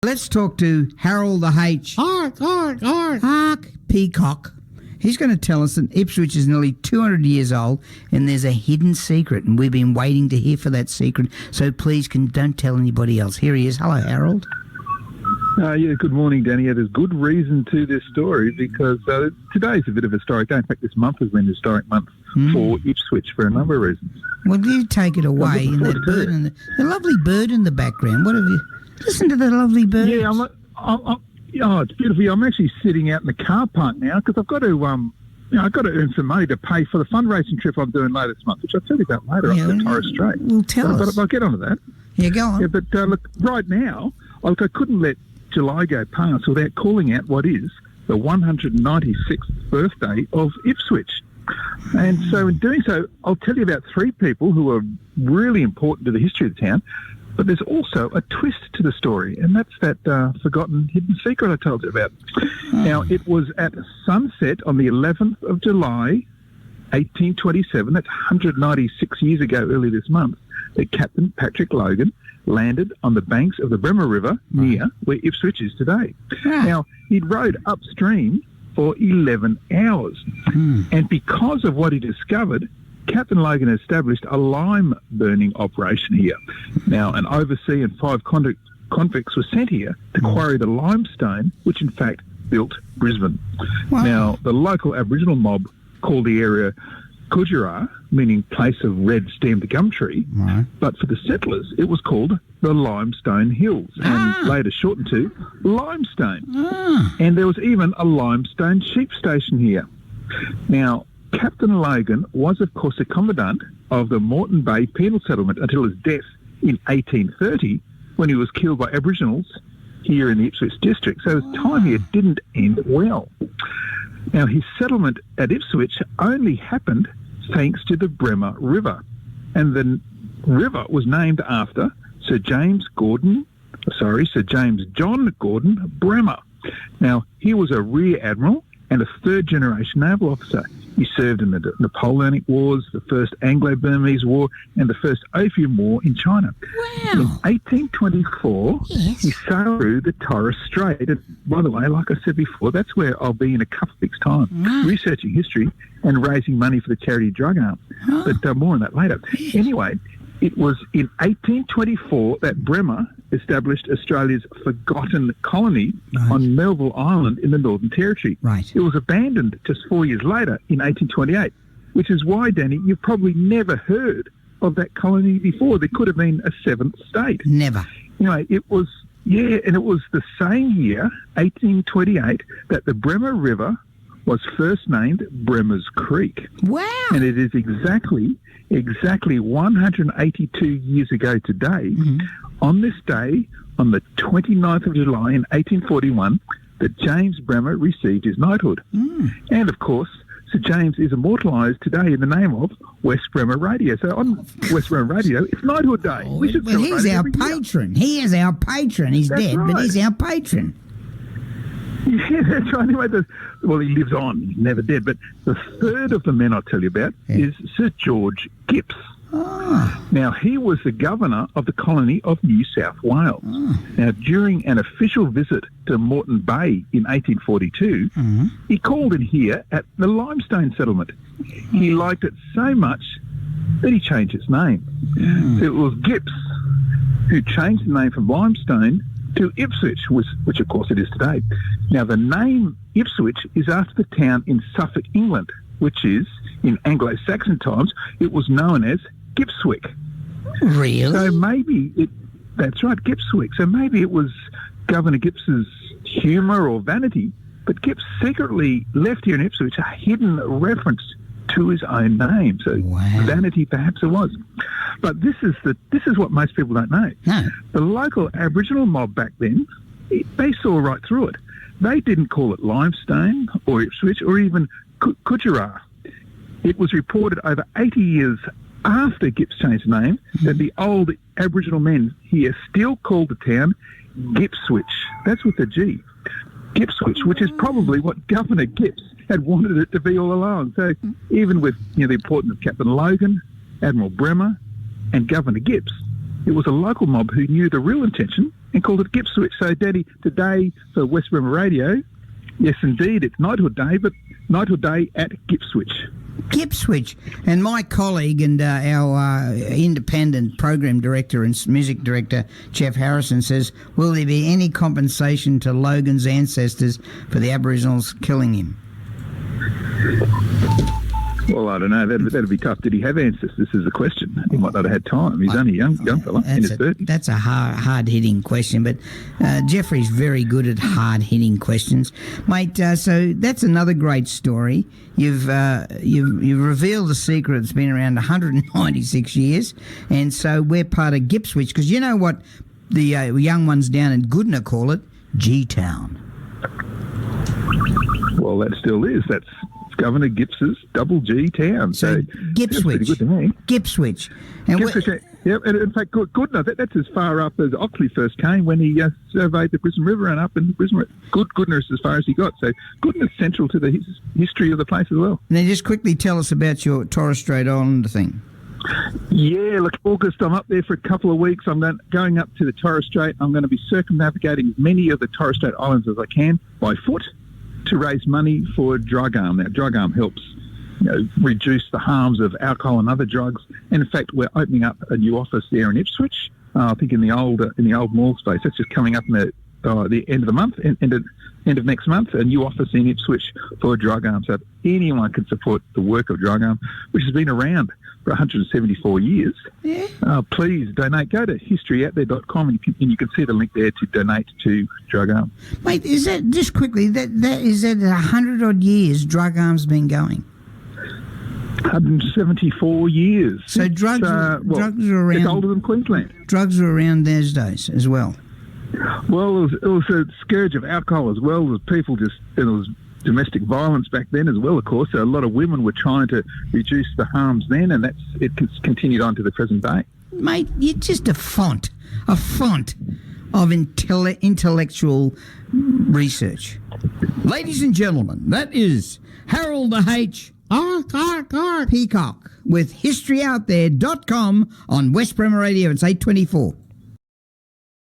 Let's talk to Harold the H. Hark, Peacock. He's going to tell us that Ipswich is nearly 200 years old and there's a hidden secret, and we've been waiting to hear for that secret, so please don't tell anybody else. Here he is. Hello, Harold. Good morning, Danny. There's good reason to this story because today's a bit of a historic day. In fact, this month has been a historic month for Ipswich for a number of reasons. Well, you take it away in that bird and the lovely bird in the background. What have you... Listen to the lovely bird. Yeah, it's beautiful. I'm actually sitting out in the car park now because I've got to, I've got to earn some money to pay for the fundraising trip I'm doing later this month, which I'll tell you about later up the Torres Strait. Well, tell us. I'll get onto that. Yeah, go on. Yeah, but look, right now, I couldn't let July go past without calling out what is the 196th birthday of Ipswich. And so in doing so, I'll tell you about three people who are really important to the history of the town. But there's also a twist to the story, and that's that forgotten hidden secret I told you about. Now, it was at sunset on the 11th of July, 1827, that's 196 years ago early this month, that Captain Patrick Logan landed on the banks of the Bremer River near where Ipswich is today. Now, he'd rowed upstream for 11 hours, and because of what he discovered, Captain Logan established a lime burning operation here. Now, an overseer and 5 convicts were sent here to quarry the limestone, which in fact built Brisbane. Wow. Now, the local Aboriginal mob called the area Kudjera, meaning place of red stemmed gum tree, but for the settlers it was called the Limestone Hills, and later shortened to Limestone. And there was even a limestone sheep station here. Now, Captain Logan was, of course, a commandant of the Moreton Bay penal settlement until his death in 1830, when he was killed by Aboriginals here in the Ipswich district. So his time here didn't end well. Now, his settlement at Ipswich only happened thanks to the Bremer River. And the river was named after Sir James John Gordon Bremer. Now, he was a rear admiral and a third-generation naval officer. He served in the Napoleonic Wars, the First Anglo-Burmese War, and the First Opium War in China. Wow. In 1824, he sailed through the Torres Strait. And by the way, like I said before, that's where I'll be in a couple of weeks' time, researching history and raising money for the charity drug arm. But more on that later. Anyway, it was in 1824 that Bremer established Australia's forgotten colony on Melville Island in the Northern Territory. It was abandoned just 4 years later in 1828, which is why, Danny, you've probably never heard of that colony before. There could have been a seventh state. Never. Anyway, it was the same year, 1828, that the Bremer River was first named Bremer's Creek. Wow. And it is exactly 182 years ago today, on this day, on the 29th of July in 1841, that James Bremer received his knighthood. And, of course, Sir James is immortalised today in the name of West Bremer Radio. So on West Bremer Radio, it's Knighthood Day. Well, he's our patron. He is our patron. He's dead, but he's our patron. Yeah, that's right. Anyway, he lives on. He's never dead. But the third of the men I'll tell you about is Sir George Gipps. Now, he was the governor of the colony of New South Wales. Now, during an official visit to Moreton Bay in 1842, he called in here at the Limestone settlement. He liked it so much that he changed its name. So it was Gipps who changed the name from Limestone to Ipswich, which of course it is today. Now, the name Ipswich is after the town in Suffolk, England, which is, in Anglo-Saxon times, it was known as Gipswick. Really? So maybe that's right, Gipswick. So maybe it was Governor Gipps's humour or vanity, but Gipps secretly left here in Ipswich a hidden reference to his own name. So vanity perhaps it was. But this is what most people don't know. No. The local Aboriginal mob back then, they saw right through it. They didn't call it Limestone or Ipswich or even Kudjera. It was reported over 80 years after Gipps changed the name that the old Aboriginal men here still called the town Gipswich. That's with a G. Gipswich, which is probably what Governor Gipps had wanted it to be all along. So even with the importance of Captain Logan, Admiral Bremer and Governor Gipps, it was a local mob who knew the real intention and called it Ipswich. So, Daddy, today for West Bremer Radio, yes, indeed, it's Knighthood Day, but Knighthood Day at Ipswich. Ipswich. And my colleague and our independent program director and music director, Jeff Harrison, says, will there be any compensation to Logan's ancestors for the Aboriginals killing him? Well, I don't know. That'd be tough. Did he have ancestors? Is the question. He might not have had time. He's only a young fella in his 30s. That's a hard-hitting question, but Jeffrey's very good at hard-hitting questions, mate. So that's another great story. You've revealed a secret that's been around 196 years, and so we're part of Ipswich, because you know what the young ones down in Goodna call it? G-Town. Well, that still is. That's Governor Gipps's double G town. So Ipswich. Good to me. Ipswich. And Ipswich, yeah, and in fact, Goodna, that's as far up as Oxley first came when he surveyed the Brisbane River and up in Brisbane. Goodna is as far as he got. So Goodna is central to the history of the place as well. Now, just quickly tell us about your Torres Strait Islander thing. Yeah, look, August, I'm up there for a couple of weeks. I'm going up to the Torres Strait. I'm going to be circumnavigating as many of the Torres Strait Islands as I can by foot to raise money for Drug Arm. Now, Drug Arm helps reduce the harms of alcohol and other drugs. And in fact, we're opening up a new office there in Ipswich. I think in the old mall space. That's just coming up in the end of the month, end of next month. A new office in Ipswich for Drug Arm. So if anyone can support the work of Drug Arm, which has been around for 174 years, please donate. Go to historyouthere.com and you can see the link there to donate to Drug Arm. Wait, is that, just quickly, that is that 100 odd years Drug Arm's been going? 174 years. So drugs are around. It's older than Queensland. Drugs are around those days as well. Well, it was a scourge of alcohol as well. There was it was domestic violence back then as well, of course. So a lot of women were trying to reduce the harms then, and it's continued on to the present day. Mate, you're just a font of intellectual research. Ladies and gentlemen, that is Harold the H. Peacock with historyouthere.com on West Bremer Radio. It's 8:24.